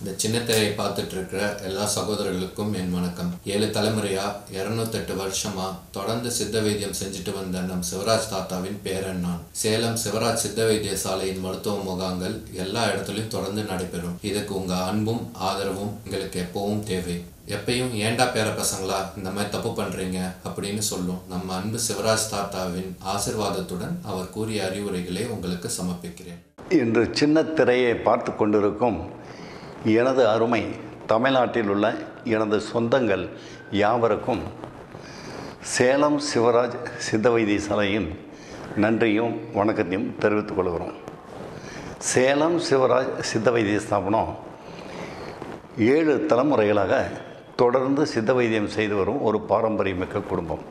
இந்த சின்ன திரையை பார்த்துட்டு இருக்கிற எல்லா சகோதரர்களுக்கும் என் வணக்கம். 7 தலைமுறையா 208 வருஷமா தொடர்ந்து சித்த வைத்தியம் செஞ்சுட்டு வந்த நம் சிவராஜ் தாத்தாவின் பேரன் நான். சேலம் சிவராஜ் சித்த வைத்திய சாலையின் மருத்துவ முகாங்கள் எல்லா இடத்துலையும் தொடர்ந்து நடைபெறும். இதுக்கு உங்க அன்பும் ஆதரவும் எங்களுக்கு எப்பவும் தேவை. எப்பயும் ஏண்டா பேர பசங்களா இந்த மாதிரி தப்பு பண்றீங்க அப்படின்னு சொல்லும் நம்ம அன்பு சிவராஜ் தாத்தாவின் ஆசிர்வாதத்துடன் அவர் கூறிய அறிவுரைகளை உங்களுக்கு சமர்ப்பிக்கிறேன். இன்று சின்ன திரையை பார்த்து கொண்டிருக்கும் எனது அருமை தமிழ்நாட்டில் உள்ள எனது சொந்தங்கள் யாவருக்கும் சேலம் சிவராஜ் சித்த வைத்தியசாலையின் நன்றியும் வணக்கத்தையும் தெரிவித்துக் கொள்கிறோம். சேலம் சிவராஜ் சித்த வைத்திய ஸ்தாபனம் 7 தலைமுறைகளாக தொடர்ந்து சித்த வைத்தியம் செய்து வரும் ஒரு பாரம்பரியமிக்க குடும்பம்.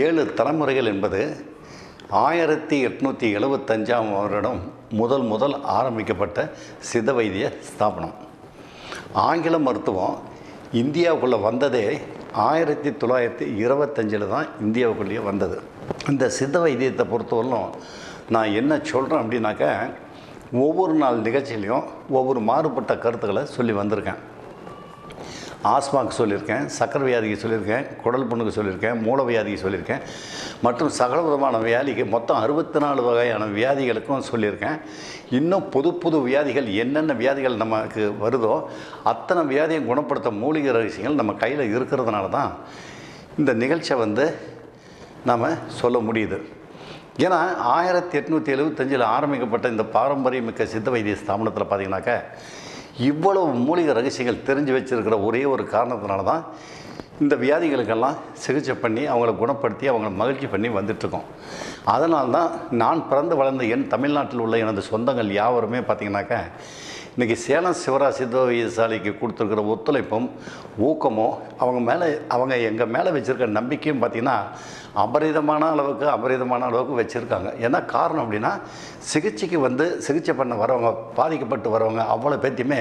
7 தலைமுறைகள் என்பது 1875ஆம் வருடம் முதல் ஆரம்பிக்கப்பட்ட சித்த வைத்திய ஸ்தாபனம். ஆங்கில மருத்துவம் இந்தியாவுக்குள்ளே வந்ததே 1925 தான் இந்தியாவுக்குள்ளேயே வந்தது. இந்த சித்த வைத்தியத்தை பொறுத்தவரையிலும் நான் என்ன சொல்கிறேன் அப்படின்னாக்கா, ஒவ்வொரு நாள் நிகழ்ச்சியிலையும் ஒவ்வொரு மாறுபட்ட கருத்துக்களை சொல்லி வந்திருக்கேன். ஆஸ்மாவுக்கு சொல்லியிருக்கேன், சக்கரை வியாதிக்கு சொல்லியிருக்கேன், குடல் புண்ணுக்கு சொல்லியிருக்கேன், மூல வியாதிக்கு சொல்லியிருக்கேன், மற்றும் சகல விதமான வியாதிக்கு மொத்தம் 64 வகையான வியாதிகளுக்கும் சொல்லியிருக்கேன். இன்னும் புது வியாதிகள் என்னென்ன வியாதிகள் நமக்கு வருதோ அத்தனை வியாதியை குணப்படுத்த மூலிகை ரகசியங்கள் நம்ம கையில் இருக்கிறதுனால தான் இந்த நிகழ்ச்சியை நாம் சொல்ல முடியுது. ஏன்னா 1875 ஆரம்பிக்கப்பட்ட இந்த பாரம்பரியமிக்க சித்த வைத்திய ஸ்தாபனத்தில் பார்த்திங்கனாக்கா இவ்வளவு மூலிகை ரகசியங்கள் தெரிஞ்சு வச்சுருக்கிற ஒரே ஒரு காரணத்தினால தான் இந்த வியாதிகளுக்கெல்லாம் சிகிச்சை பண்ணி அவங்கள குணப்படுத்தி அவங்கள மகிழ்ச்சி பண்ணி வந்துட்டுருக்கோம். அதனால தான் நான் பிறந்து வளர்ந்த என் தமிழ்நாட்டில் உள்ள எனது சொந்தங்கள் யாவருமே பார்த்திங்கனாக்கா இன்றைக்கி சேலம் சிவராஜ் சித்த வைத்தியசாலைக்கு கொடுத்துருக்கிற ஒத்துழைப்பும் ஊக்கமும் அவங்க எங்கள் மேலே வச்சுருக்க நம்பிக்கையும் பார்த்திங்கன்னா அபரிதமான அளவுக்கு வச்சுருக்காங்க. என்ன காரணம் அப்படின்னா, சிகிச்சை பண்ண வரவங்க, பாதிக்கப்பட்டு வரவங்க அவ்வளோ பேர்த்தையுமே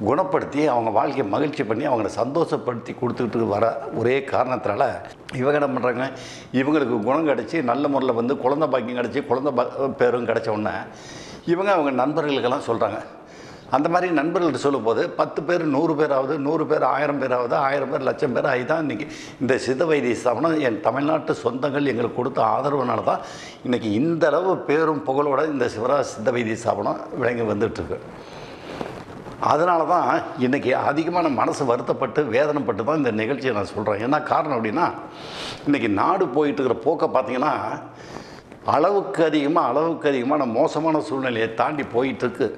குணப்படுத்தி அவங்க வாழ்க்கையை மகிழ்ச்சி பண்ணி அவங்கள சந்தோஷப்படுத்தி கொடுத்துக்கிட்டு வர ஒரே காரணத்தினால இவங்க என்ன பண்ணுறாங்க, இவங்களுக்கு குணம் கிடச்சி நல்ல முறையில் குழந்தை பாக்கியம் கிடச்சி பேரும் கிடச்ச உடனே அவங்க நண்பர்களுக்கெல்லாம் சொல்கிறாங்க. அந்த மாதிரி நண்பர்கள்ட்ட சொல்லும்போது 10 பேர் 100 பேராவது, 100 பேர் 1000 பேராவது, 1000 பேர் லட்சம் பேர் ஆகி தான் இன்றைக்கி இந்த சித்த வைத்திய ஸ்தாபனம் என் தமிழ்நாட்டு சொந்தங்கள் எங்களுக்கு கொடுத்த ஆதரவுனால தான் இன்றைக்கி இந்த அளவு பேரும் புகழோட இந்த சிவராஜ் சித்த வைத்திய ஸ்தாபனம் விளங்கி வந்துட்டுருக்கு. அதனால தான் இன்றைக்கி அதிகமான மனசு வருத்தப்பட்டு வேதனைப்பட்டு தான் இந்த நிகழ்ச்சியை நான் சொல்கிறேன். என்ன காரணம் அப்படின்னா, இன்றைக்கி நாடு போயிட்டுருக்கிற போக்கை பார்த்திங்கன்னா அளவுக்கு அதிகமான மோசமான சூழ்நிலையை தாண்டி போயிட்டுருக்கு.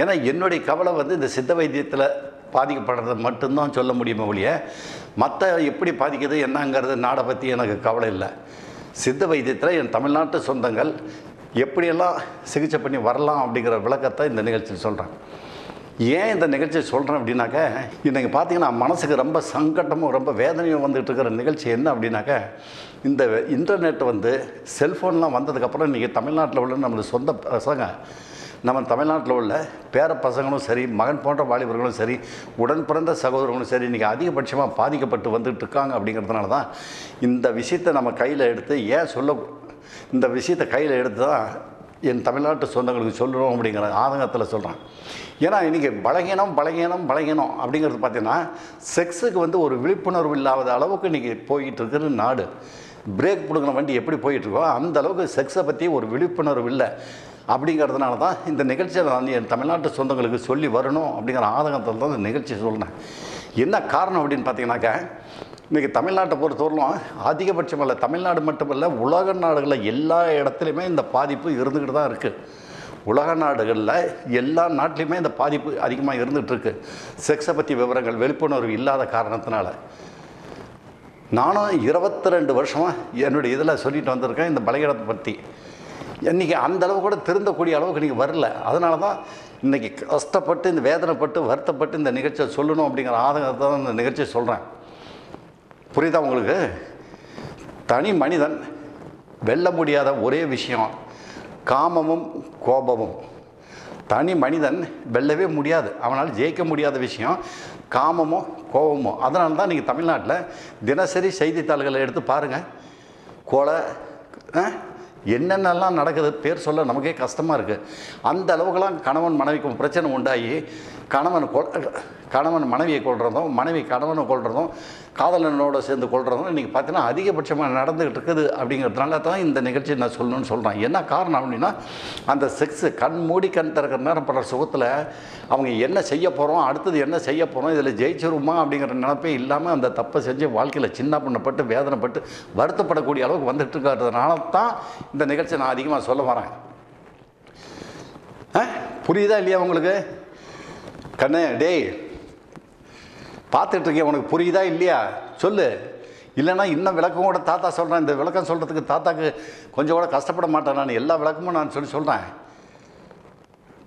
ஏன்னா என்னுடைய கவலை இந்த சித்த வைத்தியத்தில் பாதிக்கப்படுறத மட்டும்தான் சொல்ல முடியுமே ஒழிய மற்ற எப்படி பாதிக்குது என்னங்கிறது நாடை பற்றி எனக்கு கவலை இல்லை. சித்த வைத்தியத்தில் என் தமிழ்நாட்டு சொந்தங்கள் எப்படியெல்லாம் சிகிச்சை பண்ணி வரலாம் அப்படிங்கிற விளக்கத்தை இந்த நிகழ்ச்சியில் சொல்கிறேன். ஏன் இந்த நிகழ்ச்சியை சொல்கிறேன் அப்படின்னாக்கா, இன்றைக்கி பார்த்திங்கன்னா மனசுக்கு ரொம்ப சங்கட்டமும் ரொம்ப வேதனையும் வந்துகிட்டு இருக்கிற நிகழ்ச்சி என்ன அப்படின்னாக்கா, இந்த இன்டர்நெட் செல்ஃபோன்லாம் வந்ததுக்கப்புறம் இன்றைக்கி தமிழ்நாட்டில் உள்ள நமது சொந்த பசங்க, நம்ம தமிழ்நாட்டில் உள்ள பேர பசங்களும் சரி, மகன் போன்ற வாலிபர்களும் சரி, உடன் பிறந்த சகோதரர்களும் சரி இன்றைக்கி அதிகபட்சமாக பாதிக்கப்பட்டு வந்துட்டு இருக்காங்க. அப்படிங்கிறதுனால தான் இந்த விஷயத்தை நம்ம கையில் எடுத்து இந்த விஷயத்தை கையில் எடுத்து தான் என் தமிழ்நாட்டு சொந்தங்களுக்கு சொல்கிறோம் அப்படிங்கிற ஆதங்கத்தில் சொல்கிறேன். ஏன்னா இன்றைக்கி பலகீனம் அப்படிங்கிறது பார்த்திங்கன்னா செக்ஸுக்கு ஒரு விழிப்புணர்வு இல்லாத அளவுக்கு இன்றைக்கி போய்கிட்டு இருக்கிற நாடு. பிரேக் பிடுங்கிற வண்டி எப்படி போயிட்டுருக்கோ அந்த அளவுக்கு செக்ஸை பற்றி ஒரு விழிப்புணர்வு இல்லை. அப்படிங்கிறதுனால தான் இந்த நிகழ்ச்சியை நான் என் தமிழ்நாட்டு சொந்தங்களுக்கு சொல்லி வரணும் அப்படிங்கிற ஆதங்கத்தில் தான் இந்த நிகழ்ச்சி சொல்கிறேன். என்ன காரணம் அப்படின்னு பார்த்தீங்கன்னாக்கா, இன்றைக்கி தமிழ்நாட்டை பொறுத்தவரையிலும் அதிகபட்சமல்ல, தமிழ்நாடு மட்டுமல்ல, உலக நாடுகளில் எல்லா இடத்துலையுமே இந்த பாதிப்பு இருந்துக்கிட்டு தான் இருக்குது. உலக நாடுகளில் எல்லா நாட்டிலையுமே இந்த பாதிப்பு அதிகமாக இருந்துகிட்ருக்கு. செக்ஸை பற்றி விவரங்கள் விழிப்புணர்வு இல்லாத காரணத்தினால. நானும் 22 வருஷமாக என்னுடைய இதில் சொல்லிட்டு வந்திருக்கேன் இந்த பலகீனத்தை பற்றி. இன்றைக்கி அந்தளவு கூட திருந்தக்கூடிய அளவுக்கு இன்றைக்கி வரல. அதனால தான் இன்றைக்கி கஷ்டப்பட்டு இந்த வேதனைப்பட்டு வருத்தப்பட்டு இந்த நிகழ்ச்சியை சொல்லணும் அப்படிங்கிற ஆதங்கத்தை தான் இந்த நிகழ்ச்சியை சொல்கிறேன். புரியுதா உங்களுக்கு? தனி மனிதன் வெல்ல முடியாத ஒரே விஷயம் காமமும் கோபமும். தனி மனிதன் வெல்லவே முடியாது, அவனால் ஜெயிக்க முடியாத விஷயம் காமமோ கோபமோ. அதனால தான் இன்றைக்கி தமிழ்நாட்டில் தினசரி செய்தித்தாள்களை எடுத்து பாருங்கள், கொலை என்னென்னலாம் நடக்குது பேர் சொல்ல நமக்கே கஷ்டமாக இருக்குது. அந்த அளவுக்குலாம் கணவன் மனைவிக்கும் பிரச்சனை உண்டாகி கணவன் மனைவியை கொள்றதும், மனைவி கணவனை கொள்றதும், காதலனோடு சேர்ந்து கொள்றதும் இன்றைக்கி பார்த்தீங்கன்னா அதிகபட்சமாக நடந்துகிட்டு இருக்குது. அப்படிங்கிறதுனால தான் இந்த நிகழ்ச்சியை நான் சொல்லணும்னு சொல்கிறேன். என்ன காரணம் அப்படின்னா, அந்த செக்ஸு கண் மூடி கண் திறக்கிற நேரம் படுற சுகத்தில் அவங்க என்ன செய்ய போகிறோம், அடுத்தது என்ன செய்ய போகிறோம், இதில் ஜெயிச்சிருமா அப்படிங்கிற நினைப்பே இல்லாமல் அந்த தப்பை செஞ்சு வாழ்க்கையில் சின்ன பண்ணப்பட்டு வேதனைப்பட்டு வருத்தப்படக்கூடிய அளவுக்கு வந்துட்டு இருக்கிறதுனால தான் இந்த நிகழ்ச்சியை நான் அதிகமாக சொல்ல வரேன். புரியுதா இல்லையா உங்களுக்கு? கண்ணே டேய் பார்த்துட்ருக்கேன், உனக்கு புரியுதா இல்லையா சொல்லு. இல்லைன்னா இன்னும் விளக்கம் கூட தாத்தா சொல்கிறேன். இந்த விளக்கம் சொல்கிறதுக்கு தாத்தாக்கு கொஞ்சம் கூட கஷ்டப்பட மாட்டேன். நான் எல்லா விளக்கமும் நான் சொல்கிறேன்.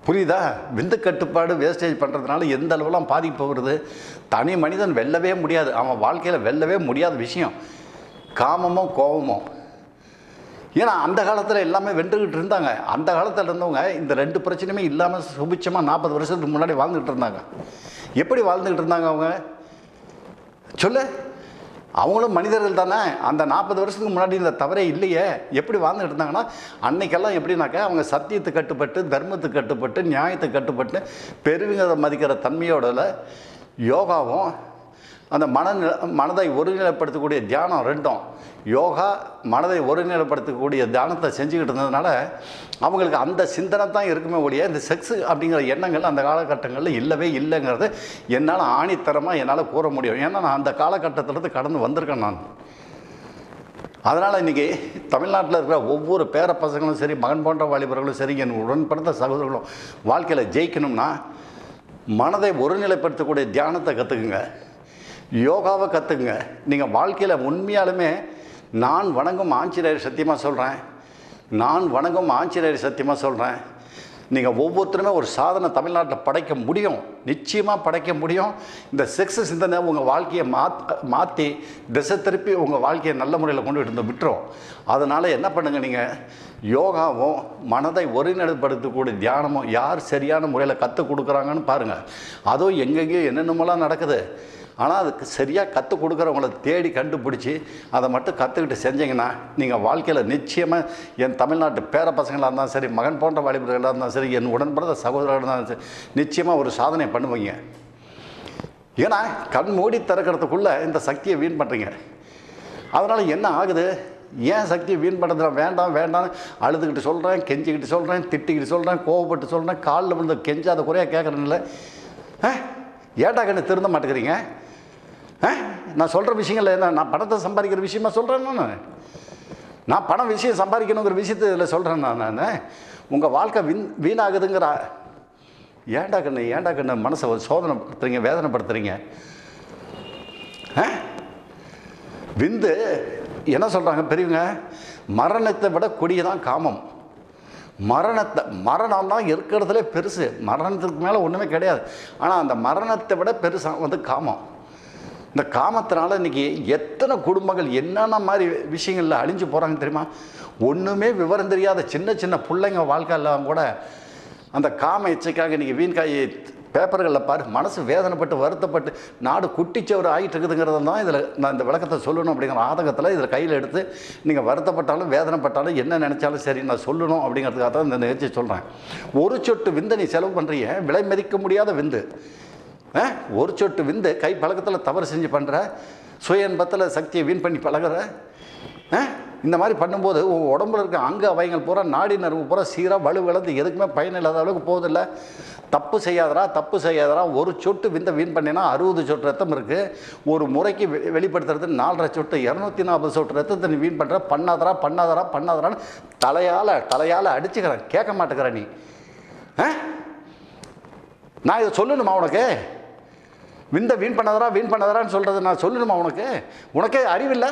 புரியுதா? விந்து கட்டுப்பாடு வேஸ்டேஜ் பண்ணுறதுனால எந்த அளவுலாம் பாதிப்பு வருது. தனி மனிதன் வெல்லவே முடியாது. அவன் வாழ்க்கையில் வெல்லவே முடியாத விஷயம் காமமும் கோபமும். ஏன்னா அந்த காலத்தில் எல்லாமே வென்றுக்கிட்டு இருந்தாங்க. அந்த காலத்தில் இருந்தவங்க இந்த 2 பிரச்சனையுமே இல்லாமல் சுபிட்சமாக 40 வருஷத்துக்கு முன்னாடி வாழ்ந்துக்கிட்டு இருந்தாங்க. எப்படி வாழ்ந்துக்கிட்டு இருந்தாங்க அவங்க சொல்லு? அவங்களும் மனிதர்கள் தானே. அந்த 40 வருஷத்துக்கு முன்னாடி இந்த தவறே இல்லையே. எப்படி வாழ்ந்துக்கிட்டு இருந்தாங்கன்னா, அன்னைக்கெல்லாம் எப்படின்னாக்கா அவங்க சத்தியத்துக்கு கட்டுப்பட்டு, தர்மத்துக்கு கட்டுப்பட்டு, நியாயத்துக்கு கட்டுப்பட்டு, பெருவிங்க மதிக்கிற தன்மையோட யோகாவும் அந்த மனதை ஒருநிலைப்படுத்தக்கூடிய தியானம் ரெண்டும், யோகா மனதை ஒருநிலைப்படுத்தக்கூடிய தியானத்தை செஞ்சுக்கிட்டு இருந்ததுனால அவங்களுக்கு அந்த சிந்தனை தான் இருக்குமே ஒழிய இந்த செக்ஸு அப்படிங்கிற எண்ணங்கள் அந்த காலகட்டங்களில் இல்லவே இல்லைங்கிறது என்னால் ஆணித்தரமாக என்னால் கூற முடியும். ஏன்னா நான் அந்த காலகட்டத்திலேருந்து கடந்து வந்திருக்கேன் நான். அதனால் இன்றைக்கி தமிழ்நாட்டில் இருக்கிற ஒவ்வொரு பேர பசங்களும் சரி, மகன் போன்ற வாலிபர்களும் சரி, என் உடன்படுத்த சகோதரர்களும் வாழ்க்கையில் ஜெயிக்கணும்னா மனதை ஒருநிலைப்படுத்தக்கூடிய தியானத்தை கற்றுக்குங்க, யோகாவை கற்றுக்குங்க. நீங்கள் வாழ்க்கையில் உண்மையாலுமே நான் வணங்கும் ஆஞ்சநேயர் சத்தியமாக சொல்கிறேன், நான் வணங்கும் ஆஞ்சநேயர் சத்தியமாக சொல்கிறேன், நீங்கள் ஒவ்வொருத்தருமே ஒரு சாதனை தமிழ்நாட்டில் படைக்க முடியும், நிச்சயமாக படைக்க முடியும். இந்த செக்ஸ் சிந்தனை உங்கள் வாழ்க்கையை மாற்றி திசை திருப்பி உங்கள் வாழ்க்கையை நல்ல முறையில் கொண்டு வந்து விட்டுரும். அதனால் என்ன பண்ணுங்கள், நீங்கள் யோகாவும் மனதை ஒருநிலைப்படுத்தக்கூடிய தியானமும் யார் சரியான முறையில் கற்றுக் கொடுக்குறாங்கன்னு பாருங்கள். அதுவும் எங்கெங்கேயும் என்னென்னமோலாம் நடக்குது. ஆனால் அதுக்கு சரியாக கற்றுக் கொடுக்குறவங்கள தேடி கண்டுபிடிச்சி அதை மட்டும் கற்றுக்கிட்டு செஞ்சீங்கன்னா நீங்கள் வாழ்க்கையில் நிச்சயமாக என் தமிழ்நாட்டு பேர பசங்களாக இருந்தாலும் சரி, மகன் போன்ற வாலிபர்களாக இருந்தாலும் சரி, என் உடன்பிறந்த சகோதரர்களாக இருந்தாலும் சரி, நிச்சயமாக ஒரு சாதனை பண்ணுவீங்க. ஏன்னா கண் மூடி திறக்கிறதுக்குள்ளே இந்த சக்தியை வீண் பண்ணுறீங்க. அதனால் என்ன ஆகுது, ஏன் சக்தியை வீண் பண்ணுறதுல வேண்டாம் வேண்டாம்னு அழுதுகிட்டு சொல்கிறேன், கெஞ்சிக்கிட்டு சொல்கிறேன், திட்டிக்கிட்டு சொல்கிறேன், கோவப்பட்டு சொல்கிறேன், காலில் விழுந்து கெஞ்சாத குறையாக கேட்குறேன்ல. ஏட்டா கண்ணு திருந்த மாட்டேங்கிறீங்க? நான் சொல்கிற விஷயங்கள் என்ன, நான் பணத்தை சம்பாதிக்கிற விஷயமா சொல்கிறேன். நான் பணம் விஷயம் சம்பாதிக்கணுங்கிற விஷயத்தை இதில் சொல்கிறேன். நான் உங்கள் வாழ்க்கை வீணாகுதுங்கிற ஏண்டா கண்ணு மனசை சோதனைப்படுத்துறீங்க, வேதனைப்படுத்துறீங்க. விந்து என்ன சொல்கிறாங்க பெரியவங்க, மரணத்தை விட கொடியதான் காமம். மரணம் தான் இருக்கிறதுலே பெருசு. மரணத்துக்கு மேலே ஒன்றுமே கிடையாது. ஆனால் அந்த மரணத்தை விட பெருசாக வந்து காமம். இந்த காமத்தினால இன்றைக்கி எத்தனை குடும்பங்கள் என்னென்ன மாதிரி விஷயங்களில் அழிஞ்சு போகிறாங்க தெரியுமா? ஒன்றுமே விவரம் தெரியாத சின்ன சின்ன பிள்ளைங்க வாழ்க்கையெல்லாம் கூட அந்த காம இச்சைக்காக இன்றைக்கி வீண்காய் பேப்பர்களில் பாரு, மனசு வேதனைப்பட்டு வருத்தப்பட்டு நாடு குட்டிச்சவர் ஆகிட்டு இருக்குதுங்கிறது தான் இதில் நான் இந்த விளக்கத்தை சொல்லணும் அப்படிங்கிற ஆதங்கத்தில் இதில் கையில் எடுத்து நீங்கள் வருத்தப்பட்டாலும் வேதனைப்பட்டாலும் என்ன நினச்சாலும் சரி நான் சொல்லணும் அப்படிங்கிறதுக்காக தான் இந்த நிகழ்ச்சியை சொல்கிறேன். ஒரு சொட்டு விந்தை நீ செலவு பண்ணுறீங்க, விலை மதிக்க முடியாத விந்து. ஒரு சொட்டு விந்து கை பழக்கத்தில் தவறு செஞ்சு பண்ணுற, சுய இன்பத்தில் சக்தியை வீண் பண்ணி பழகிற. இந்த மாதிரி பண்ணும்போது உடம்புல இருக்க அங்க அவைகள் பூரா நாடி நரம்பு பூரா சீராக வலுவிழந்து எதுக்குமே பயனில்லாத அளவுக்கு போகுதில்லை. தப்பு செய்யாதரா. ஒரு சொட்டு விந்தை வீண் பண்ணினா 60 சொட்டு ரத்தம் இருக்குது. ஒரு முறைக்கு வெளிப்படுத்துறது 4.5 சொட்டு 240 சொட்டு ரத்தத்தை நீ வீண் பண்ணுற. பண்ணாதரான்னு தலையால் அடிச்சுக்கிறேன். கேட்க மாட்டேங்கிற நீ. நான் இதை சொல்லணுமா உனக்கு? விந்தை வீண் பண்ணாதரான்னு சொல்கிறது நான் சொல்லணுமா உனக்கு? உனக்கே அறிவில்லை.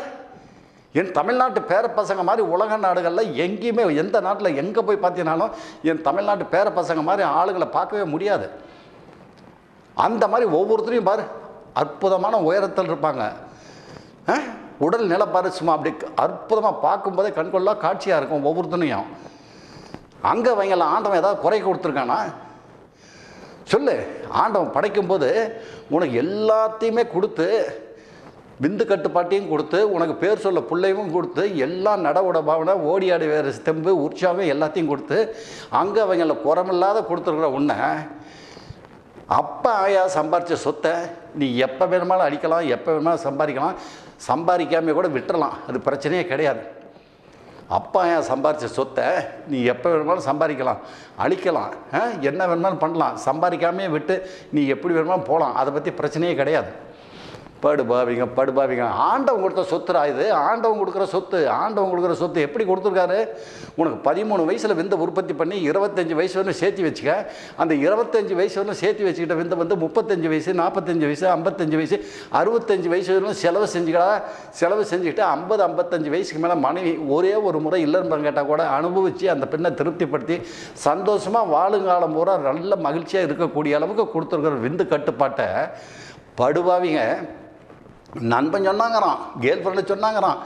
என் தமிழ்நாட்டு பேர பசங்க மாதிரி உலக நாடுகளில் எங்கேயுமே எந்த நாட்டில் எங்கே போய் பார்த்தீங்கன்னாலும் என் தமிழ்நாட்டு பேர பசங்க மாதிரி ஆளுகளை பார்க்கவே முடியாது. அந்த மாதிரி ஒவ்வொருத்தரையும் பாரு, அற்புதமான உயரத்தில் இருப்பாங்க. உடல் நிலப்பாரு சும்மா அப்படி அற்புதமாக பார்க்கும்போதே கண்கொள்ளா காட்சியாக இருக்கும் ஒவ்வொருத்தனையும். அங்கே அவங்களாம் ஆண்டவன் ஏதாவது குறை கொடுத்துருக்கானா சொல்லு. ஆண்டவன் படைக்கும்போது உனக்கு எல்லாத்தையுமே கொடுத்து விந்து கட்டுப்பாட்டையும் கொடுத்து உனக்கு பேர் சொல்ல பிள்ளையும் கொடுத்து எல்லாம் நடவுட பாவனை ஓடியாடி வேறு தெம்பு உற்சாகம் எல்லாத்தையும் கொடுத்து அங்கே அவங்கள குறமில்லாத கொடுத்துருக்குற உன்னை அப்பா ஆயா சம்பாரித்த சொத்தை நீ எப்போ வேணுமாலும் அடிக்கலாம், எப்போ வேணுமாலும் சம்பாதிக்கலாம், சம்பாதிக்காமல் கூட விட்டுறலாம், அது பிரச்சனையே கிடையாது. அப்பா ஆயா சம்பாரித்த சொத்தை நீ எப்போ வேணுமாலும் சம்பாதிக்கலாம், அழிக்கலாம், என்ன வேணுமாலும் பண்ணலாம், சம்பாதிக்காமே விட்டு நீ எப்படி வேணுமாலும் போகலாம், அதை பற்றி பிரச்சனையே கிடையாது. படுபாவிங்க ஆண்டவன் கொடுத்த சொத்துரா இது, ஆண்டவன் கொடுக்குற சொத்து எப்படி கொடுத்துருக்காரு? உனக்கு 13 வயசில் விந்த உற்பத்தி பண்ணி 25 வயசு வரலும் சேர்த்து வச்சுக்க. அந்த 25 வயசு வரலும் சேர்த்து வச்சுக்கிட்ட விந்த வந்து 35 வயசு 45 வயசு 55 வயசு 65 வயசு வரலும் செலவு செஞ்சுக்கிட்டு 50-55 வயசுக்கு மேலே மனைவி ஒரே ஒரு முறை இல்லைன்னு கேட்டால் கூட அனுபவித்து அந்த பெண்ணை திருப்திப்படுத்தி சந்தோஷமாக வாழுங்காலம் பூரா நல்ல மகிழ்ச்சியாக இருக்கக்கூடிய அளவுக்கு கொடுத்துருக்குற விந்து கட்டுப்பாட்டை படுபாவிங்க நண்பன் சொன்னாங்கிறான், கேர்ள் ஃப்ரெண்டு சொன்னாங்கிறான்,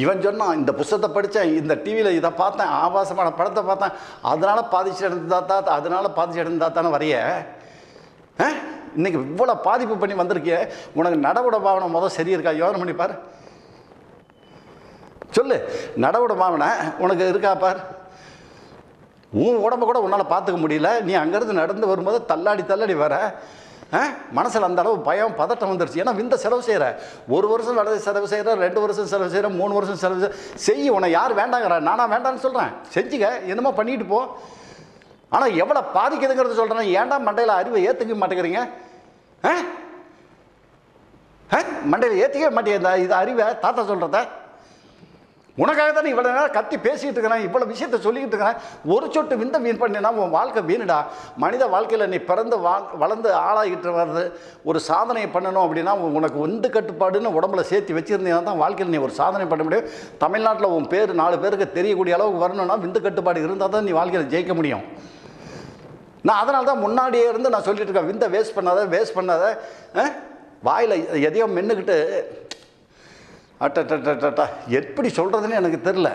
இவன் சொன்னான், இந்த புத்தகத்தை படித்தேன், இந்த டிவியில் இதை பார்த்தேன், ஆபாசமான படத்தை பார்த்தேன், அதனால் பாதிச்சு எடுத்தாத்தானே வரைய இன்றைக்கி இவ்வளோ பாதிப்பு பண்ணி வந்திருக்கிய. உனக்கு நடவுட பாவனை முதல் சரி இருக்கா? யோசனை பண்ணி பார், சொல்லு. நடவுட பாவனை உனக்கு இருக்கா பார். உன் உடம்பை கூட உன்னால் பார்த்துக்க முடியல. நீ அங்கேருந்து நடந்து வரும்போது தள்ளாடி வர மனசில் அந்த அளவு பயம் பதட்டம் வந்துருச்சு. ஏன்னா விந்த செலவு செய்கிற, 1 வருஷம் செலவு செய்கிற, 2 வருஷம் செலவு செய்கிற, 3 வருஷம் செலவு செய்ய. உன்னை யார் வேண்டாங்கிறா? நானா வேண்டான்னு சொல்கிறேன். செஞ்சுக்க, என்னமோ பண்ணிட்டு போ. ஆனால் எவ்வளோ பாதிக்குதுங்கிறது சொல்கிறேன். ஏன்டா மண்டையில் அறிவை ஏற்றுக்க மாட்டேங்கிறீங்க? மண்டையில் ஏற்றிக்கவே மாட்டேங்க இது அறிவை. தாத்தா சொல்கிறத உனக்காக தானே இவ்வளோ நேரம் கத்தி பேசிகிட்டு இருக்கிறேன், இவ்வளோ விஷயத்தை சொல்லிக்கிட்டு இருக்கிறேன். ஒரு சொட்டு விந்த வீண் பண்ணினா உன் வாழ்க்கை வீணுடா. மனித வாழ்க்கையில் நீ பிறந்து வளர்ந்து ஆளாகிட்டு வர்றது ஒரு சாதனையை பண்ணணும் அப்படின்னா உனக்கு விந்து கட்டுப்பாடுன்னு உடம்புல சேர்த்து வச்சுருந்தீங்கன்னா தான் வாழ்க்கையில் நீ ஒரு சாதனை பண்ண முடியும். தமிழ்நாட்டில் உன் பேர் 4 பேருக்கு தெரியக்கூடிய அளவுக்கு வரணும்னா விந்து கட்டுப்பாடு இருந்தால் தான் நீ வாழ்க்கையில் ஜெயிக்க முடியும். நான் அதனால தான் முன்னாடியே இருந்து நான் சொல்லிட்டு இருக்கேன், விந்தை வேஸ்ட் பண்ணாத. வாயில் எதையோ மென்னுக்கிட்டு அட்டா எப்படி சொல்கிறதுன்னு எனக்கு தெரில.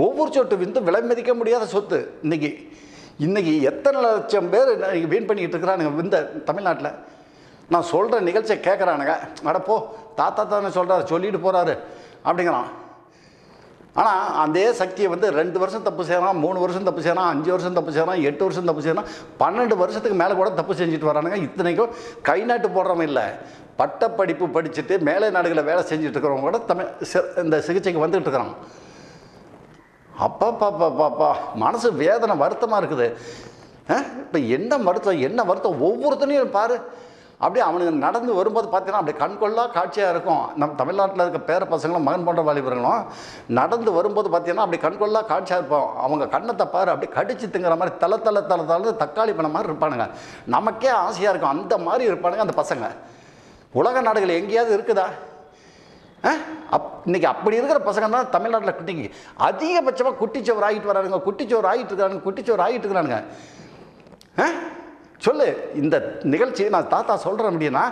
ஒவ்வொரு சொட்டு விந்து விலை மதிக்க முடியாத சொத்து. இன்றைக்கி எத்தனை லட்சம் பேர் வீண் பண்ணிக்கிட்டு இருக்கிறானுங்க விந்த தமிழ்நாட்டில். நான் சொல்கிற நிகழ்ச்சியை கேட்குறானுங்க, அடப்போ தாத்தா தானே சொல்கிறாரு, சொல்லிட்டு போகிறாரு அப்படிங்கிறான். ஆனால் அதே சக்தியை வந்து 2 வருஷம் தப்பு செய்யறான், 3 வருஷம் தப்பு செய்யறான், 5 வருஷம் தப்பு செய்யறான், 8 வருஷம் தப்பு செய்யறான், 12 வருஷத்துக்கு மேலே கூட தப்பு செஞ்சுட்டு வரானுங்க. இத்தனைக்கும் கை நாட்டு போடுறவங்க இல்லை, பட்டப்படிப்பு படிச்சுட்டு மேலை நாடுகளில் வேலை செஞ்சுட்டு இருக்கிறவங்க கூட இந்த சிகிச்சைக்கு வந்துட்டு இருக்கிறான். அப்பா மனசு வேதனை வருத்தமாக இருக்குது. இப்போ என்ன வருத்தம் ஒவ்வொருத்தனையும் பாரு. அப்படியே அவனுக்கு நடந்து வரும்போது பார்த்தீங்கன்னா அப்படி கண்கொள்ளா காட்சியாக இருக்கும். நம்ம தமிழ்நாட்டில் இருக்க பேர பசங்களும் மகன் போன்ற வாலிபர்களும் நடந்து வரும்போது பார்த்தீங்கன்னா அப்படி கண்கொள்ளா காட்சியாக இருப்போம். அவங்க கண்ணத்தை பாரு, அப்படி கடிச்சு திங்குற மாதிரி தலை தக்காளி பண்ண மாதிரி இருப்பானுங்க. நமக்கே ஆசையாக இருக்கும், அந்த மாதிரி இருப்பானுங்க அந்த பசங்க. உலக நாடுகள் எங்கேயாவது இருக்குதா? இன்னைக்கு அப்படி இருக்கிற பசங்க தான் தமிழ்நாட்டில் குட்டிங்க அதிகபட்சமாக குட்டிச்சோறு ஆகிட்டு இருக்கிறானுங்க. சொல்லு. இந்த நிகழ்ச்சி நான் தாத்தா சொல்கிறேன் அப்படின்னா,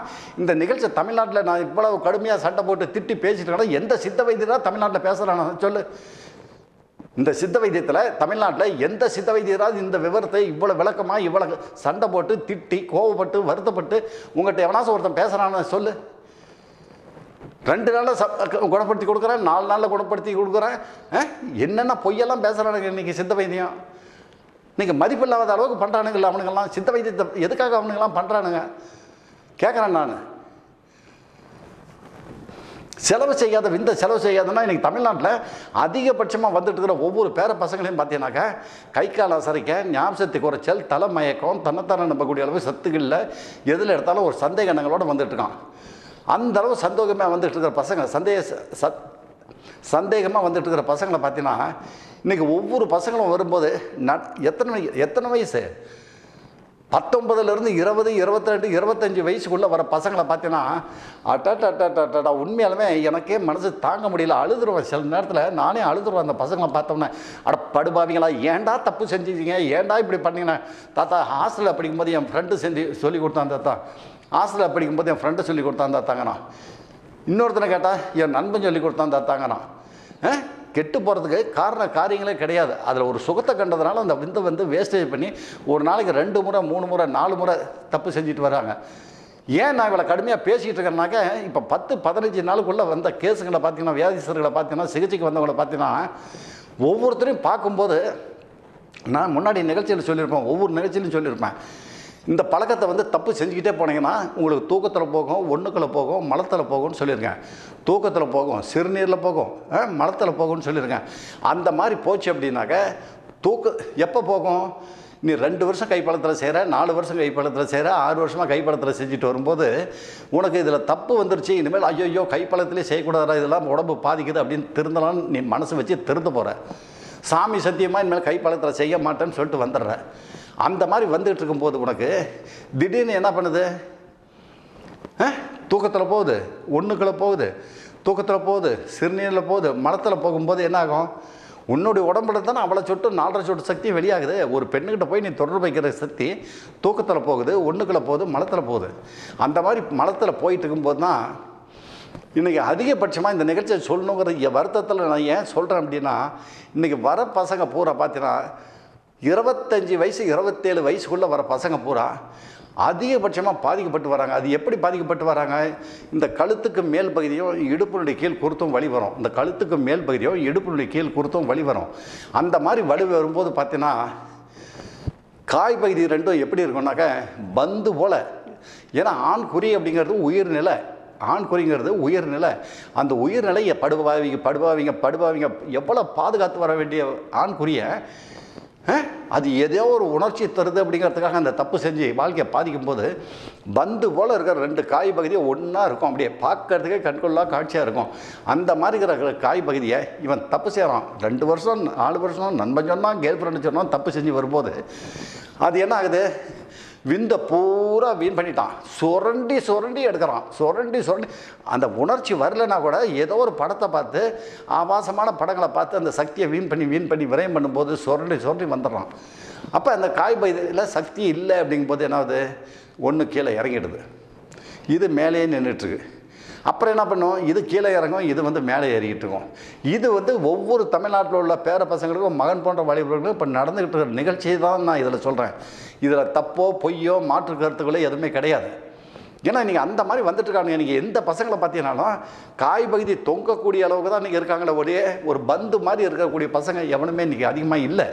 இந்த நிகழ்ச்சி தமிழ்நாட்டில் நான் இவ்வளவு கடுமையாக சண்டை போட்டு திட்டி பேசிட்டு இருக்கேன். எந்த சித்த வைத்தியராக தமிழ்நாட்டில் பேசுகிறான் சொல்லு. இந்த சித்த வைத்தியத்தில் தமிழ்நாட்டில் எந்த சித்த வைத்தியராக இந்த விவரத்தை இவ்வளோ விளக்கமாக இவ்வளோ சண்டை போட்டு திட்டி கோவப்பட்டு வருத்தப்பட்டு உங்கள்கிட்ட எவனாச்சும் ஒருத்தன் பேசுகிறான்னு சொல்லு. 2 நாளில் குணப்படுத்தி கொடுக்குறேன், 4 நாளில் குணப்படுத்தி கொடுக்குறேன். என்னென்ன பொய்யெல்லாம் பேசுகிறானுங்க இன்றைக்கி சித்த வைத்தியம். இன்றைக்கி மதிப்பில்லாத அளவுக்கு பண்ணுறானுங்கல்ல அவனுங்கெல்லாம். சித்த வைத்தியத்தை எதுக்காக அவனுங்கெல்லாம் பண்ணுறானுங்க கேட்குறேன் நான். செலவு செய்யாதுன்னா இன்றைக்கி தமிழ்நாட்டில் அதிகபட்சமாக வந்துட்டு இருக்கிற ஒவ்வொரு பேர பசங்களையும் பார்த்தீங்கன்னாக்கா கை கால் அசரிக்க, ஞாபகத்தை குறைச்சல், தலை மயக்கம், தன்னைத்தானே நம்பக்கூடிய அளவு சத்துக்களில் எதில் எடுத்தாலும் ஒரு சந்தேக எண்ணங்களோடு வந்துட்டு இருக்கான். அந்த அளவு சந்தோகமாக வந்துட்டு இருக்கிற பசங்க சந்தேகமாக வந்துட்டு இருக்கிற பசங்களை பார்த்தீங்கன்னா இன்றைக்கி ஒவ்வொரு பசங்களும் வரும்போது எத்தனை வயசு 19லேருந்து 20, 22, 25 வயசுக்குள்ளே வர பசங்களை பார்த்தீங்கன்னா அட்டா உண்மையாலுமே எனக்கே மனசு தாங்க முடியல, அழுதுருவேன். சில நேரத்தில் நானே அழுதுருவேன் அந்த பசங்களை பார்த்தோன்னே. படுபாவிங்களா, ஏன்டா தப்பு செஞ்சுக்கிங்க, ஏன்டா இப்படி பண்ணீங்கன்னா? தாத்தா ஹாஸ்டலில் படிக்கும்போது என் ஃப்ரெண்டு சொல்லி கொடுத்தான் தாத்தா, ஹாஸ்டலில் படிக்கும்போது என் ஃப்ரெண்டு சொல்லி கொடுத்தான் தாத்தாங்கண்ணா. இன்னொருத்தனை கேட்டால் என் நண்பன் சொல்லி கொடுத்தான் தாத்தாங்கண்ணா. கெட்டு போகிறதுக்கு காரியங்களே கிடையாது. அதில் ஒரு சுகத்தை கண்டதுனால அந்த விந்தை வேஸ்டேஜ் பண்ணி ஒரு நாளைக்கு 2 முறை 3 முறை 4 முறை தப்பு செஞ்சுட்டு வராங்க. ஏன் நான் இவ்வளோ கடுமையாக பேசிகிட்டு இருக்கேன்னாக்க, இப்போ 10-15 நாளுக்குள்ளே வந்த கேஸுங்களை பார்த்தீங்கன்னா, வியாதிஸ்தர்களை பார்த்தீங்கன்னா, சிகிச்சைக்கு வந்தவங்களை பார்த்தீங்கன்னா, ஒவ்வொருத்தரையும் பார்க்கும்போது நான் முன்னாடி நிகழ்ச்சியில் சொல்லியிருப்பேன், ஒவ்வொரு நிகழ்ச்சியிலும் சொல்லியிருப்பேன், இந்த பழக்கத்தை வந்து தப்பு செஞ்சுக்கிட்டே போனீங்கன்னா உங்களுக்கு தூக்கத்தில் போகும், ஒன்றுக்களை போகும், மலத்தில் போகும்னு சொல்லியிருக்கேன். தூக்கத்தில் போகும், சிறுநீரில் போகும், மலத்தில் போகும்னு சொல்லியிருக்கேன். அந்த மாதிரி போச்சு அப்படின்னாக்க எப்போ போகும்? நீ 2 வருஷம் கைப்பழத்தில் செய்கிற, 4 வருஷம் கைப்பழத்தில் செய்கிற, 6 வருஷமாக கைப்பழத்தில் செஞ்சுட்டு வரும்போது உனக்கு இதில் தப்பு வந்துருச்சு, இனிமேல் ஐயோ கைப்பழத்திலே செய்யக்கூடாதா, இதெல்லாம் உடம்பு பாதிக்குது அப்படின்னு திருந்தலான்னு நீ மனசு வச்சு திருந்த போகிற. சாமி சத்தியமாக இனிமேல் கைப்பழத்தில் செய்ய மாட்டேன்னு சொல்லிட்டு வந்துடுற. அந்த மாதிரி வந்துகிட்டு இருக்கும்போது உனக்கு திடீர்னு என்ன பண்ணுது? தூக்கத்தில் போகுது, ஒன்றுக்களை போகுது, தூக்கத்தில் போகுது, சிறுநீரில் போகுது, மலத்தில் போகும்போது என்ன ஆகும்? உன்னுடைய உடம்புல தானே அவ்வளோ சொட்டு 4.5 சொட்டு சக்தி வெளியாகுது. ஒரு பெண்ணுக்கிட்ட போய் நீ தொடர்பு வைக்கிற சக்தி தூக்கத்தில் போகுது, ஒன்றுக்களை போகுது, மலத்தில் போகுது. அந்த மாதிரி மலத்தில் போயிட்டு இருக்கும்போது தான் இன்றைக்கி அதிகபட்சமாக இந்த நிகழ்ச்சியை சொல்லணுங்கிற வருத்தத்தில் நான் ஏன் சொல்கிறேன் அப்படின்னா, இன்றைக்கி வர பசங்க பூரா பார்த்தீங்கன்னா 25 வயசு 27 வயசுக்குள்ளே வர பசங்க பூரா அதிகபட்சமாக பாதிக்கப்பட்டு வராங்க. அது எப்படி பாதிக்கப்பட்டு வராங்க? இந்த கழுத்துக்கு மேல் பகுதியும் இடுப்பினுடைய கீழ் குருத்தும் வலி வரும். இந்த கழுத்துக்கு மேல் பகுதியும் இடுப்பினுடைய கீழ் குருத்தும் வலி வரும். அந்த மாதிரி வலி வரும்போது பார்த்தீங்கன்னா காய் பகுதி ரெண்டும் எப்படி இருக்கும்னாக்க பந்து போல். ஏன்னா ஆண் குறி அப்படிங்கிறது உயிர்நிலை. ஆண் குறிங்கிறது உயிர்நிலை. அந்த உயிர்நிலையை படுபாவிங்க எவ்வளோ பாதுகாத்து வர வேண்டிய ஆண் குறியை அது ஏதோ ஒரு உணர்ச்சி தருது அப்படிங்கிறதுக்காக அந்த தப்பு செஞ்சு வாழ்க்கையை பாதிக்கும் போது பந்து போல் இருக்கிற 2 காய் பகுதியும் ஒன்றா இருக்கும். அப்படியே பார்க்கறதுக்கே கண்கொள்ளா காட்சியாக இருக்கும். அந்த மாதிரி இருக்கிற காய் பகுதியை இவன் தப்பு செய்கிறான். 2 வருஷம் 4 வருஷம் நண்பன் சொன்னான், கேர்ள் ஃப்ரெண்டு சொன்னான், தப்பு செஞ்சு வரும்போது அது என்ன ஆகுது? விந்த பூரா வீண் பண்ணிட்டான். சுரண்டி எடுக்கிறான். சுரண்டி அந்த உணர்ச்சி வரலைன்னா கூட ஏதோ ஒரு படத்தை பார்த்து, ஆபாசமான படங்களை பார்த்து அந்த சக்தியை வீண் பண்ணி விரயம் பண்ணும்போது சுரண்டி வந்துடுறான். அப்போ அந்த காய் பகுதியில் சக்தி இல்லை அப்படிங்கும்போது என்ன ஆகுது? ஒன்று கீழே இறங்கிடுது, இது மேலேயே நின்றுட்டுருக்கு. அப்புறம் என்ன பண்ணும்? இது கீழே இறங்கும், இது வந்து மேலே ஏறிக்கிட்டு இருக்கும். இது வந்து ஒவ்வொரு தமிழ்நாட்டில் உள்ள பேர பசங்களுக்கும் மகன் போன்ற வாலிபர்களுக்கும் இப்போ நடந்துக்கிட்டு இருக்கிற நிகழ்ச்சியை தான் நான் இதில் சொல்கிறேன். இதில் தப்போ பொய்யோ மாற்று கருத்துக்களோ எதுவுமே கிடையாது. ஏன்னா நீங்கள் அந்த மாதிரி வந்துட்டுருக்காங்க. நீங்கள் எந்த பசங்களை பார்த்தீங்கன்னாலும் காய் பகுதி தொங்கக்கூடிய அளவுக்கு தான் இன்றைக்கி இருக்காங்களே, ஒரே ஒரு பந்து மாதிரி இருக்கக்கூடிய பசங்க எவனுமே இன்றைக்கி அதிகமாக இல்லை.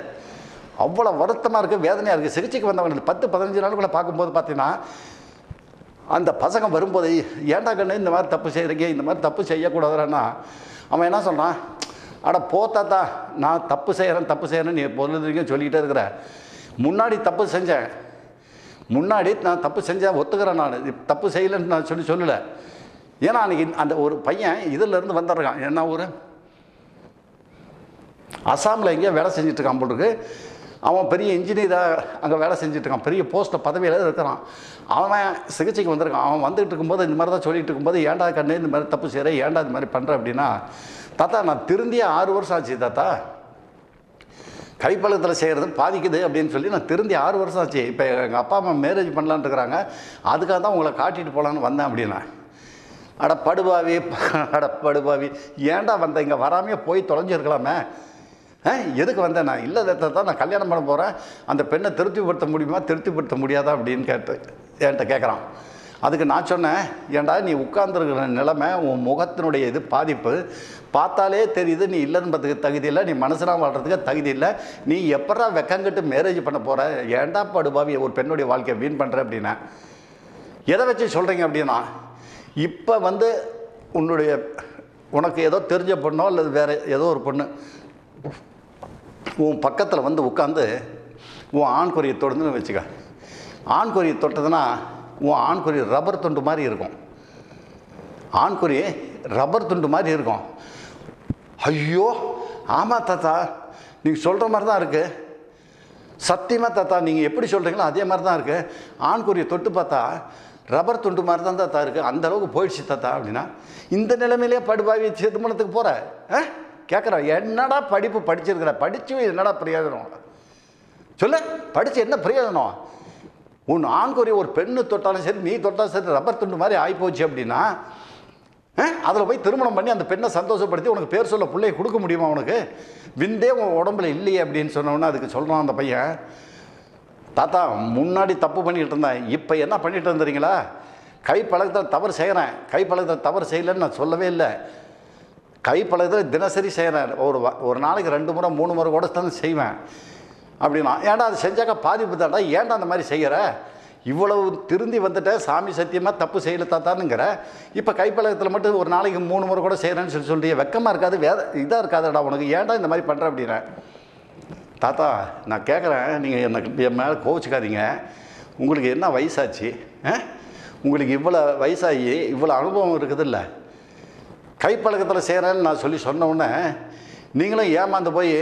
அவ்வளோ வருத்தமாக இருக்குது, வேதனையாக இருக்குது. சிகிச்சைக்கு வந்தவங்க 10-15 நாளுக்குள்ளே பார்க்கும்போது பார்த்தீங்கன்னா அந்த பசங்க வரும்போது, ஏண்டா கண்ணு இந்த மாதிரி தப்பு செய்கிறீங்க, இந்த மாதிரி தப்பு செய்யக்கூடாதுன்னா அவன் என்ன சொல்கிறான்? அட போத்தாத்தா, நான் தப்பு செய்கிறேன் நீ பொருளுங்க சொல்லிக்கிட்டே இருக்கிற. முன்னாடி நான் தப்பு செஞ்சேன், ஒத்துக்கிறேன். நான் தப்பு செய்யலைன்னு நான் சொல்லலை. ஏன்னா அன்றைக்கி அந்த ஒரு பையன் இதிலேருந்து வந்துடுறான். என்ன ஊர்? அசாமில் எங்கேயோ வேலை செஞ்சிட்ருக்கான் போல் இருக்கு. அவன் பெரிய இன்ஜினியராக அங்கே வேலை செஞ்சிட்ருக்கான், பெரிய போஸ்ட்டில் பதவியில் இருக்கிறான். அவன் சிகிச்சைக்கு வந்திருக்கான். அவன் வந்துகிட்டு இருக்கும்போது இந்த மாதிரி தான் சொல்லிகிட்டு இருக்கும்போது, ஏன்டா கண்ணு இந்த மாதிரி தப்பு செய்கிறேன், ஏன்டா இது மாதிரி பண்ணுறேன் அப்படின்னா, தாத்தா நான் திருந்தியே 6 வருஷம் ஆச்சு தாத்தா, கைப்பழத்தில் செய்கிறது பாதிக்குது அப்படின்னு சொல்லி நான் திருந்தி 6 வருஷம் ஆச்சு. இப்போ எங்கள் அப்பா அம்மா மேரேஜ் பண்ணலான்னு இருக்கிறாங்க, அதுக்காக தான் உங்களை காட்டிட்டு போகலான்னு வந்தேன் அப்படின்னா. அட படுபாவி, ஏன்டா வந்தேன்? இங்கே வராமையே போய் தொலைஞ்சிருக்கலாமே. எதுக்கு வந்தேன்? நான் இல்லை தான் நான் கல்யாணம் பண்ண போகிறேன், அந்த பெண்ணை திருப்திப்படுத்த முடியாதா அப்படின்னு என்கிட்ட கேட்குறான். அதுக்கு நான் சொன்னேன், ஏன்டா நீ உட்கார்ந்துருக்கிற நிலைமை, உன் முகத்தினுடைய இது பாதிப்பு பார்த்தாலே தெரியுது, நீ இல்லைன்னு தகுதி இல்லை, நீ மனசெல்லாம் வாழ்கிறதுக்கு தகுதி இல்லை, நீ எப்படா வெக்கங்கிட்டு மேரேஜ் பண்ண போகிற, ஏன்டா படுபாவி ஒரு பெண்ணுடைய வாழ்க்கையை வீண் பண்ணுற அப்படின்னா. எதை வச்சு சொல்கிறீங்க அப்படின்னா, இப்போ வந்து உனக்கு ஏதோ தெரிஞ்ச பொண்ணோ அல்லது வேறு ஏதோ ஒரு பொண்ணு உன் பக்கத்தில் வந்து உட்காந்து உன் ஆண்குறியை தொடுதுன்னு வச்சுக்க. ஆண்குறியை தொட்டதுன்னா உன் ஆண்குறி ரப்பர் துண்டு மாதிரி இருக்கும். ஆண்குறி ரப்பர் துண்டு மாதிரி இருக்கும். ஐயோ ஆமாம் தாத்தா, நீங்கள் சொல்கிற மாதிரி தான் இருக்குது, சத்தியமாக தாத்தா நீங்கள் எப்படி சொல்கிறீங்களோ அதே மாதிரி தான் இருக்குது. ஆண்குறியை தொட்டு பார்த்தா ரப்பர் துண்டு மாதிரி தான் தாத்தா இருக்குது, அந்தளவுக்கு போயிடுச்சு தாத்தா அப்படின்னா. இந்த நிலைமையிலே படுபாவி திருமணத்துக்கு போகிற கேட்குறான். என்னடா படிச்சிருக்கிற, படித்து என்னடா பிரயோஜனம் சொல்ல? படித்து என்ன பிரயோஜனம்? உன் ஆண்குறி ஒரு பெண்ணு தொட்டாலும் சரி, நீ தொட்டாலும் சரி, ரப்பர் துண்டு மாதிரி ஆகிப்போச்சு அப்படின்னா அதில் போய் திருமணம் பண்ணி அந்த பெண்ணை சந்தோஷப்படுத்தி உனக்கு பேர் சொல்ல பிள்ளையை கொடுக்க முடியுமா? உனக்கு விந்தே உன் உடம்புல இல்லையே அப்படின்னு சொன்னோன்னா அதுக்கு சொல்கிறான் அந்த பையன், தாத்தா முன்னாடி தப்பு பண்ணிகிட்டு இருந்தேன், இப்போ என்ன பண்ணிட்டு இருந்தீங்களா? கை பழக்கத்தில் தவறு செய்கிறேன், கை பழக்கத்தில் தவறு செய்யலைன்னு நான் சொல்லவே இல்லை. கை பழக்கத்தில் தினசரி செய்கிறேன். ஒரு நாளைக்கு 2 முறை 3 முறை கூட தான் செய்வேன். அப்படின்னா ஏன்டா அது செஞ்சாக்கா பாதிப்பு தான்டா, ஏன்டா அந்த மாதிரி செய்கிற, இவ்வளவு திருந்தி வந்துட்டேன், சாமி சத்தியமாக தப்பு செய்யல தாத்தானுங்கிற, இப்போ கைப்பழக்கத்தில் மட்டும் ஒரு நாளைக்கு 3 முறை கூட செய்கிறேன்னு சொல்லிட்டு வெக்கமாக இருக்காது, இதாக இருக்காதுடா உனக்கு, ஏன்டா இந்த மாதிரி பண்ணுற அப்படின்னேன். தாத்தா நான் கேட்குறேன், நீங்கள் என் மேலே கோவிச்சுக்காதீங்க, உங்களுக்கு என்ன வயசாச்சு, உங்களுக்கு இவ்வளோ வயசாகி இவ்வளோ அனுபவம் இருக்குதுல்ல, கைப்பழக்கத்தில் செய்கிறேன்னு நான் சொன்ன உடனே நீங்களும் ஏமாந்து போய்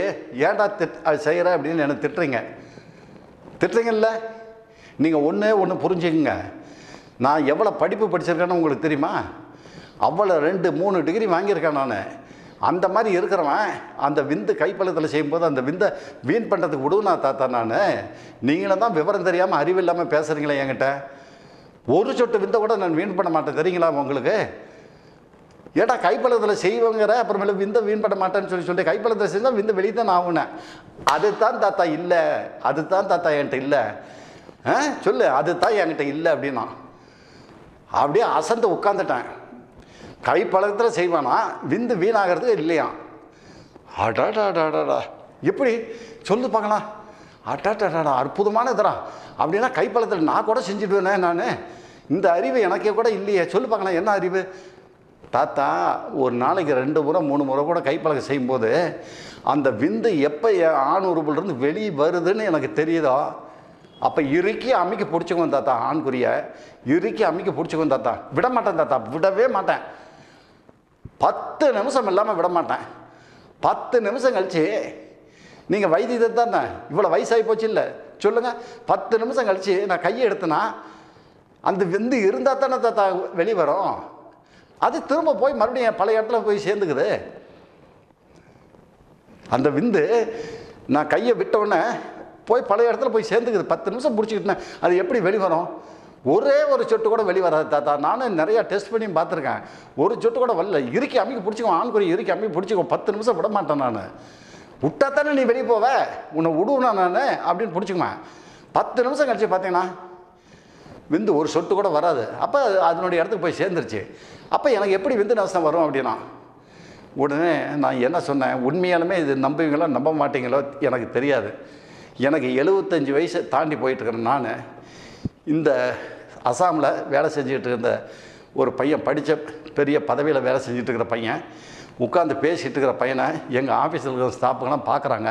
ஏன்டா அது செய்கிற அப்படின்னு எனக்கு திட்டுறீங்கல்ல. நீங்கள் ஒன்று புரிஞ்சுக்குங்க, நான் எவ்வளோ படிப்பு படிச்சிருக்கேன்னு உங்களுக்கு தெரியுமா? அவ்வளோ 2-3 டிகிரி வாங்கியிருக்கேன் நான். அந்த மாதிரி இருக்கிறவன் அந்த விந்து கைப்பழக்கத்தில் செய்யும்போது அந்த விந்தை வீண் பண்ணுறதுக்கு விடுவேனா தாத்தா நான்? நீங்களும் தான் விவரம் தெரியாமல் அறிவில்லாமல் பேசுகிறீங்களே என்கிட்ட. ஒரு சொட்டு விந்தை கூட நான் வீண் பண்ண மாட்டேன் தெரியுங்களா உங்களுக்கு? ஏட்டா கைப்பழக்கத்தில் செய்வங்கிற அப்புறமேல விந்தை வீண் பண்ண மாட்டேன்னு சொல்லிட்டு கைப்பழக்கத்தில் செஞ்சால் விந்து வெளியே தான் ஆகுனேன். அதுதான் தாத்தா இல்லை, அதுதான் தாத்தா என்கிட்ட இல்லை, சொல்லு அதுதான் என்கிட்ட இல்லை அப்படின்னா அப்படியே அசந்து உட்காந்துட்டேன். கைப்பழக்கத்தில் செய்வானா விந்து வீணாகிறதுக்கு இல்லையா? அடாடாடாடா எப்படி சொல்லு பார்க்கலாம், அடாடாடா அற்புதமான இதரா அப்படின்னா கைப்பழக்கத்தில் நான் கூட செஞ்சுடுவேனே நான், இந்த அறிவு எனக்கே கூட இல்லையே, சொல்லு பார்க்கலாம் என்ன அறிவு? தாத்தா ஒரு நாளைக்கு 2 முறை 3 முறை கூட கைப்பழக்கம் செய்யும்போது அந்த விந்து எப்போ ஆண் உறுப்புலேருந்து வெளியே வருதுன்னு எனக்கு தெரியுதோ அப்போ இறுக்கி அமைக்க பிடிச்சிக்குவேன் தாத்தா, ஆண்குறியை இறுக்கி அமைக்க பிடிச்சிக்குவேன் தாத்தா, விட மாட்டேன் தாத்தா, விடவே மாட்டேன், 10 நிமிஷம் இல்லாமல் விட மாட்டேன். 10 நிமிஷம் கழிச்சு நீங்கள் வைத்தியத்தை தானே, இவ்வளோ வயசாகி போச்சு இல்லை சொல்லுங்கள், 10 நிமிஷம் கழிச்சு நான் கையை எடுத்தேன்னா அந்த விந்து இருந்தால் தானே தாத்தா வெளியே வரும், அது திரும்ப போய் மறுபடியும் பழைய இடத்துல போய் சேர்ந்துக்குது. அந்த விந்து நான் கையை விட்டவுடனே போய் பழைய இடத்துல போய் சேர்ந்துக்குது. 10 நிமிஷம் பிடிச்சிக்கிட்டேன், அது எப்படி வெளிவரும்? ஒரே ஒரு சொட்டு கூட வெளிவராது தாத்தா. நானும் நிறையா டெஸ்ட் பண்ணி பார்த்துருக்கேன், ஒரு சொட்டு கூட வரல. இறுக்கி அமைக்க பிடிச்சிக்குவோம், ஆண்குறி இறுக்கி அமைக்க பிடிச்சிக்குவோம், 10 நிமிஷம் விட மாட்டேன் நான். விட்டா தானே நீ வெளியே போவ, உன்னை விடுவேனா நான் அப்படின்னு பிடிச்சிக்குவேன். 10 நிமிஷம் கழிச்சு பார்த்தீங்கன்னா விந்து ஒரு சொட்டு கூட வராது. அப்போ அதனுடைய இடத்துக்கு போய் சேர்ந்துருச்சு. அப்போ எனக்கு எப்படி விந்து நஷ்டம் வரும் அப்படின்னா உடனே நான் என்ன சொன்னேன், உண்மையாலுமே இது நம்புவீங்களோ நம்ப மாட்டீங்களோ எனக்கு தெரியாது, எனக்கு 75 வயசு தாண்டி போயிட்டுருக்கிறேன் நான். இந்த அசாமில் வேலை செஞ்சுக்கிட்டு இருந்த ஒரு பையன், படித்த பெரிய பதவியில் வேலை செஞ்சுட்டு இருக்கிற பையன், உட்காந்து பேசிகிட்டு இருக்கிற பையனை எங்கள் ஆஃபீஸில் இருக்கிற ஸ்டாஃபுங்கெல்லாம் பார்க்குறாங்க.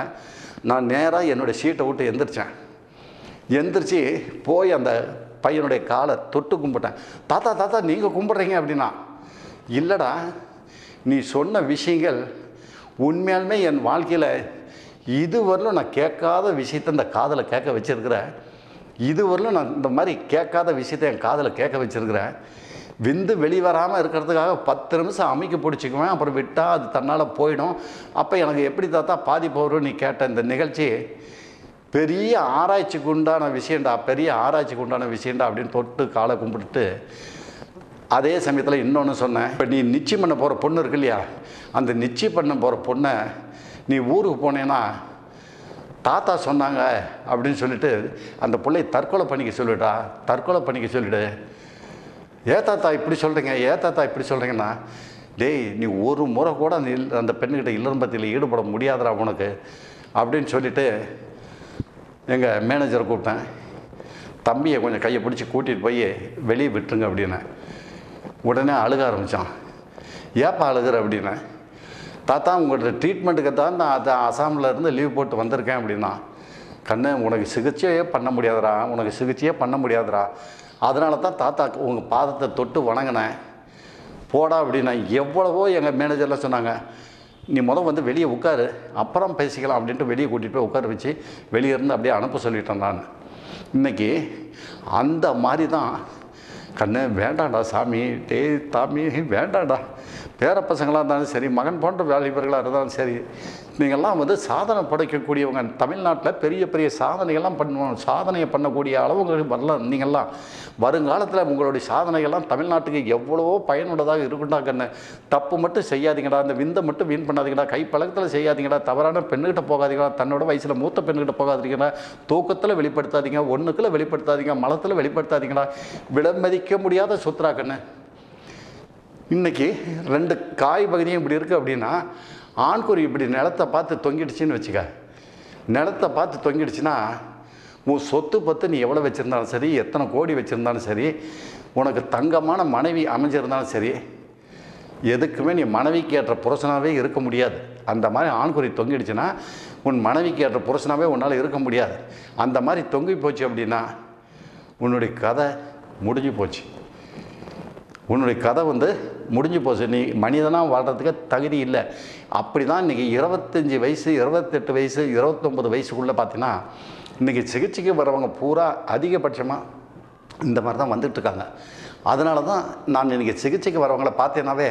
நான் நேராக என்னுடைய சீட்டை விட்டு எந்திரிச்சு போய் அந்த பையனுடைய காலை தொட்டு கும்பிட்டேன். தாத்தா தாத்தா நீங்கள் கும்பிட்றீங்க அப்படின்னா, இல்லைடா நீ சொன்ன விஷயங்கள் உண்மையாலுமே என் வாழ்க்கையில் இதுவரையிலும் நான் கேட்காத விஷயத்தை இந்த காதில் கேட்க வச்சுருக்கிறேன், இதுவரையிலும் நான் இந்த மாதிரி கேட்காத விஷயத்தை என் காதில் கேட்க வச்சுருக்கிறேன். விந்து வெளிவராமல் இருக்கிறதுக்காக 10 நிமிஷம் அமைக்க பிடிச்சிக்குவேன், அப்புறம் விட்டால் அது தன்னால் போயிடும். அப்போ எனக்கு எப்படி தாத்தா பாதிப்பு வரும் நீ கேட்ட இந்த நிகழ்ச்சி பெரிய ஆராய்ச்சிக்கு உண்டான விஷயண்டா, பெரிய ஆராய்ச்சிக்கு உண்டான விஷயண்டா அப்படின்னு தொட்டு காலை கும்பிட்டுட்டு அதே சமயத்தில் இன்னொன்று சொன்னேன். இப்போ நீ நிச்சயம் பண்ண போகிற பொண்ணு இருக்கு இல்லையா, அந்த நிச்சயம் பண்ண போகிற பொண்ணை நீ ஊருக்கு போனேன்னா தாத்தா சொன்னாங்க அப்படின்னு சொல்லிட்டு அந்த பிள்ளையை தற்கொலை பண்ணிக்க சொல்லிட்டா, தற்கொலை பண்ணிக்க சொல்லிவிடு. தாத்தா இப்படி சொல்கிறீங்க, தாத்தா இப்படி சொல்கிறீங்கன்னா, டேய் நீ ஒரு முறை கூட அந்த பெண்ணுக்கிட்ட இல்லறம்பத்தியில் ஈடுபட முடியாதுடா உனக்கு அப்படின்னு சொல்லிவிட்டு எங்கள் மேனேஜரை கூப்பிட்டேன். தம்பியை கொஞ்சம் கையை பிடிச்சி கூட்டிகிட்டு போய் வெளியே விட்டுருங்க அப்படின்னு. உடனே அழுக ஆரம்பித்தான். ஏப்பா அழுகிற அப்படின்னா, தாத்தா உங்களோட ட்ரீட்மெண்ட்டுக்கு தான் நான் அதை அசாமில் இருந்து லீவ் போட்டு வந்திருக்கேன் அப்படின்னா. கண்ணு உனக்கு சிகிச்சையே பண்ண முடியாதுடா, உனக்கு சிகிச்சையே பண்ண முடியாதுடா, அதனால தான் தாத்தா உங்கள் பாதத்தை தொட்டு வணங்கினேன் போடா அப்படின்னா. எவ்வளவோ எங்கள் மேனேஜர்லாம் சொன்னாங்க, நீ வந்து வெளியே உட்காரு அப்புறம் பேசிக்கலாம் அப்படின்ட்டு வெளியே கூட்டிகிட்டு போய் உட்கார வச்சு வெளியே இருந்து அப்படியே அனுப்ப சொல்லிட்டேன் நான். இன்றைக்கி அந்த மாதிரி தான் கண்ணு வேண்டாண்டா சாமி, தாமி வேண்டாண்டா, பேர பசங்களாக இருந்தாலும் சரி, மகன் போன்ற வாலிபர்களாக இருந்தாலும் சரி, நீங்கள்லாம் சாதனை படைக்கக்கூடியவங்க, தமிழ்நாட்டில் பெரிய பெரிய சாதனைகள்லாம் பண்ணுவோம், சாதனையை பண்ணக்கூடிய அளவுக்கு வரலாம். நீங்கள்லாம் வருங்காலத்தில் உங்களுடைய சாதனைகள்லாம் தமிழ்நாட்டுக்கு எவ்வளவோ பயனுள்ளதாக இருக்குண்டாங்கன்னு. தப்பு மட்டும் செய்யாதீங்கடா, அந்த விந்தை மட்டும் வீண் பண்ணாதீங்கடா, கை பழக்கத்தில் செய்யாதீங்கடா, தவறான பெண்ணுக்கிட்ட போகாதீங்கடா, தன்னோட வயசில் மூத்த பெண்ணுக்கிட்ட போகாதீங்கடா, தூக்கத்தில் வெளிப்படுத்தாதீங்க, ஒன்றுக்குள்ள வெளிப்படுத்தாதீங்க, மலத்தில் வெளிப்படுத்தாதீங்கடா, விலைமதிக்க முடியாத சொத்துரா கண்ணு. இன்றைக்கி 2 காய் பகுதியும் இப்படி இருக்குது அப்படின்னா, ஆண்குறி இப்படி நிலத்தை பார்த்து தொங்கிடுச்சின்னு வச்சுக்க. நிலத்தை பார்த்து தொங்கிடுச்சுன்னா உன் சொத்து பத்து நீ எவ்வளோ வச்சுருந்தாலும் சரி, எத்தனை கோடி வச்சுருந்தாலும் சரி, உனக்கு தங்கமான மனைவி அமைஞ்சிருந்தாலும் சரி, எதுக்குமே நீ மனைவிக்கு ஏற்ற புருஷனாகவே இருக்க முடியாது. அந்த மாதிரி ஆண்குறி தொங்கிடுச்சுன்னா உன் மனைவிக்கு ஏற்ற புருஷனாகவே உன்னால் இருக்க முடியாது. அந்த மாதிரி தொங்கி போச்சு அப்படின்னா உன்னுடைய கதை முடிஞ்சு போச்சு. உன்னுடைய கதை முடிஞ்சு போச்சு. நீ மனிதனாக வாழ்கிறதுக்கு தகுதி இல்லை. அப்படி தான் இன்றைக்கி 25 வயசு, 28 வயசு, 29 வயசுக்குள்ளே பார்த்தீங்கன்னா இன்றைக்கி சிகிச்சைக்கு வரவங்க பூரா அதிகபட்சமாக இந்த மாதிரி தான் வந்துட்டுருக்காங்க. அதனால தான் நான் இன்றைக்கி சிகிச்சைக்கு வரவங்களை பார்த்தேன்னாவே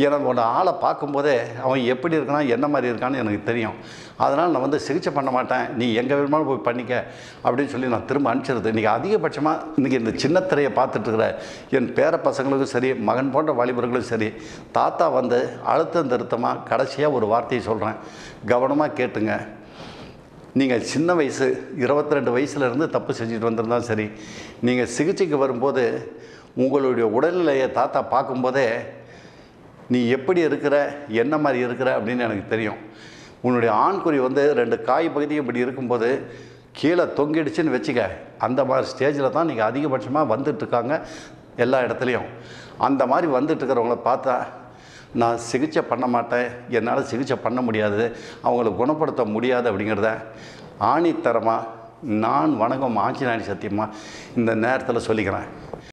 எனக்கு ஆளை பார்க்கும்போதே அவன் எப்படி இருக்கான், என்ன மாதிரி இருக்கான்னு எனக்கு தெரியும். அதனால் நான் சிகிச்சை பண்ண மாட்டேன், நீ எங்கே வேணுமாலும் போய் பண்ணிக்க அப்படின்னு சொல்லி நான் திரும்ப அனுப்பிச்சிருது. இன்றைக்கி அதிகபட்சமாக இன்றைக்கி இந்த சின்ன திரையை பார்த்துட்ருக்கிற என் பேர பசங்களுக்கும் சரி, மகன் போன்ற வாலிபர்களுக்கும் சரி, தாத்தா அழுத்தம் திருத்தமாக கடைசியாக ஒரு வார்த்தையை சொல்கிறேன், கவனமாக கேட்டுங்க. நீங்கள் சின்ன வயசு 22 வயசுலேருந்து தப்பு செஞ்சுட்டு வந்திருந்தாலும் சரி, நீங்கள் சிகிச்சைக்கு வரும்போது உங்களுடைய உடல்நிலையை தாத்தா பார்க்கும்போதே நீ எப்படி இருக்கிற, என்ன மாதிரி இருக்கிற அப்படின்னு எனக்கு தெரியும். உன்னுடைய ஆண்குறி 2 காய் பகுதியும் இப்படி இருக்கும்போது கீழே தொங்கிடுச்சுன்னு வச்சுக்க. அந்த மாதிரி ஸ்டேஜில் தான் நீங்கள் அதிகபட்சமாக வந்துட்டுருக்காங்க எல்லா இடத்துலையும். அந்த மாதிரி வந்துட்டுருக்கிறவங்கள பார்த்தா நான் சிகிச்சை பண்ண மாட்டேன், என்னால் சிகிச்சை பண்ண முடியாது, அவங்கள குணப்படுத்த முடியாது அப்படிங்கிறத ஆணித்தரமாக நான் வணக்கம் ஆஞ்சிநாயகி சத்தியமாக இந்த நேரத்தில் சொல்லிக்கிறேன்.